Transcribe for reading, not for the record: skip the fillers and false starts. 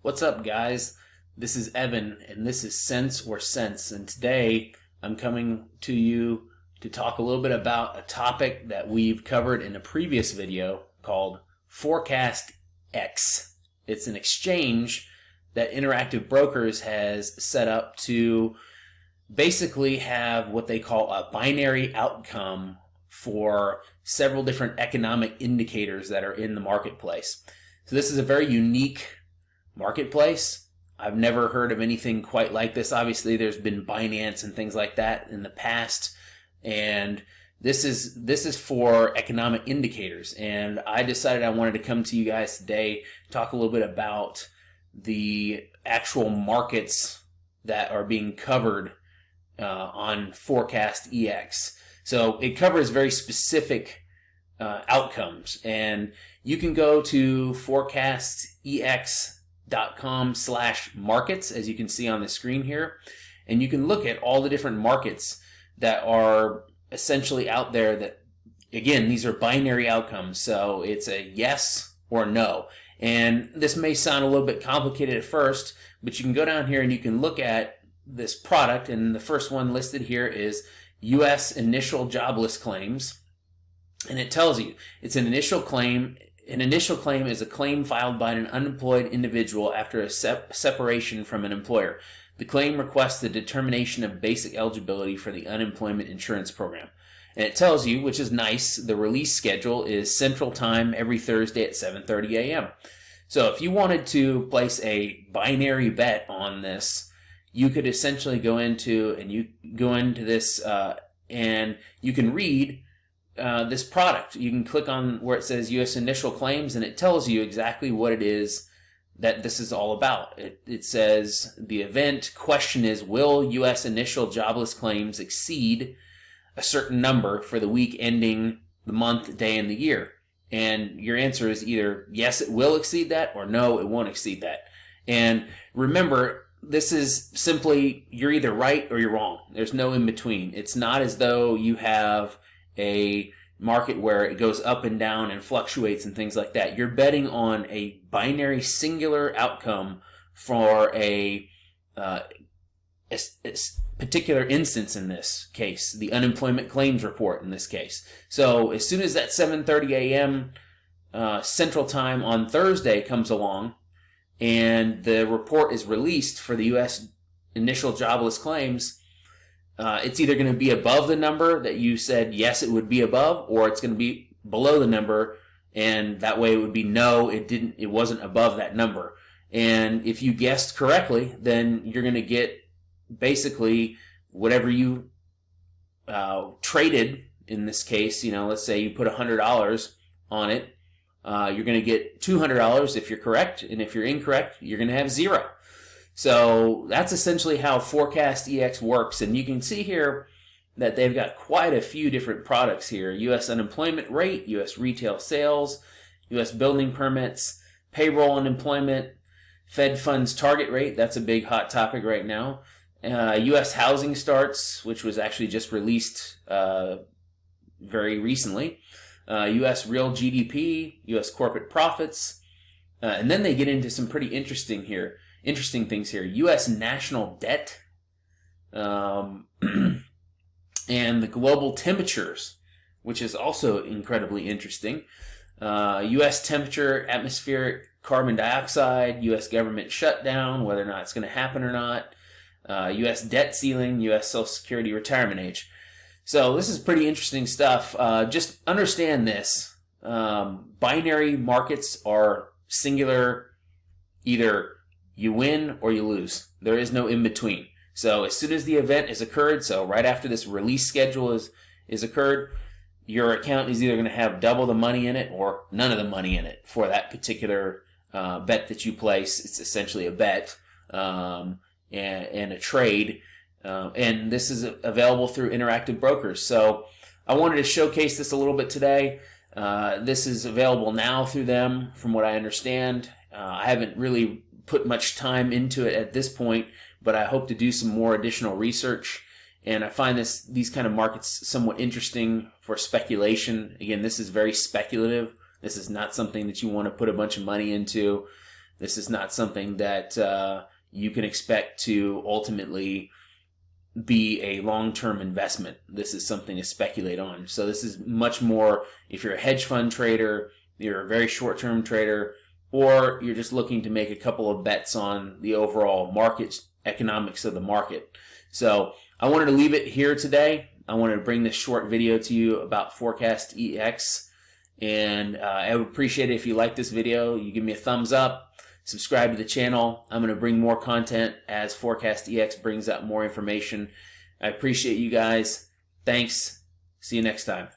What's up, guys? This is Evan, and this is Sense or Sense. And today I'm coming to you to talk a little bit about a topic that we've covered in a previous video called FORECASTEX. It's an exchange that Interactive Brokers has set up to basically have what they call a binary outcome for several different economic indicators that are in the marketplace. So this is a very unique marketplace. I've never heard of anything quite like this. Obviously, there's been Binance and things like that in the past, and this is for economic indicators. And I decided I wanted to come to you guys today, talk a little bit about the actual markets that are being covered on FORECASTEX. So it covers very specific outcomes, and you can go to forecastex.com/markets, as you can see on the screen here, and you can look at all the different markets that are essentially out there. That, again, these are binary outcomes, so it's a yes or no. And this may sound a little bit complicated at first, but you can go down here and you can look at this product, and the first one listed here is U.S. initial jobless claims, and it tells you it's an initial claim. An initial claim is a claim filed by an unemployed individual after a separation from an employer. The claim requests the determination of basic eligibility for the unemployment insurance program. And it tells you, which is nice, the release schedule is Central Time every Thursday at 7:30 a.m. So if you wanted to place a binary bet on this, you could essentially go into this and you can read this product. You can click on where it says U.S. initial claims, and it tells you exactly what it is that this is all about. It says the event question is, will U.S. initial jobless claims exceed a certain number for the week ending the month, day, and the year? And your answer is either yes, it will exceed that, or no, it won't exceed that. And remember, this is simply, you're either right or you're wrong. There's no in between. It's not as though you have a market where it goes up and down and fluctuates and things like that. You're betting on a binary singular outcome for a particular instance. In this case, the unemployment claims report in this case. So as soon as that 7:30 a.m. Central Time on Thursday comes along and the report is released for the U.S. initial jobless claims, it's either going to be above the number that you said yes it would be above, or it's going to be below the number, and that way it would be no, it wasn't above that number. And if you guessed correctly, then you're going to get basically whatever you traded. In this case, let's say you put $100 on it, you're going to get $200 if you're correct, and if you're incorrect, you're going to have zero. So that's essentially how FORECASTEX works. And you can see here that they've got quite a few different products here. U.S. unemployment rate, U.S. retail sales, U.S. building permits, payroll unemployment, Fed funds target rate. That's a big hot topic right now. U.S. housing starts, which was actually just released very recently. U.S. real GDP, U.S. corporate profits. And then they get into some pretty interesting things here. U.S. national debt, and the global temperatures, which is also incredibly interesting. U.S. temperature, atmospheric carbon dioxide, U.S. government shutdown, whether or not it's going to happen or not. U.S. debt ceiling, U.S. Social Security retirement age. So this is pretty interesting stuff. Just understand this. Binary markets are singular, either you win or you lose. There is no in between. So as soon as the event has occurred, so right after this release schedule is occurred, your account is either going to have double the money in it or none of the money in it for that particular bet that you place. It's essentially a bet and a trade. And this is available through Interactive Brokers. So I wanted to showcase this a little bit today. This is available now through them, from what I understand. I haven't really put much time into it at this point, but I hope to do some more additional research. And I find these kind of markets somewhat interesting for speculation. Again, this is very speculative. This is not something that you want to put a bunch of money into. This is not something that you can expect to ultimately be a long-term investment. This is something to speculate on. So this is much more if you're a hedge fund trader, you're a very short-term trader, or you're just looking to make a couple of bets on the overall market economics of the market. So I wanted to leave it here today. I wanted to bring this short video to you about FORECASTEX, and I would appreciate it if you like this video. You give me a thumbs up, subscribe to the channel. I'm going to bring more content as FORECASTEX brings out more information. I appreciate you guys. Thanks. See you next time.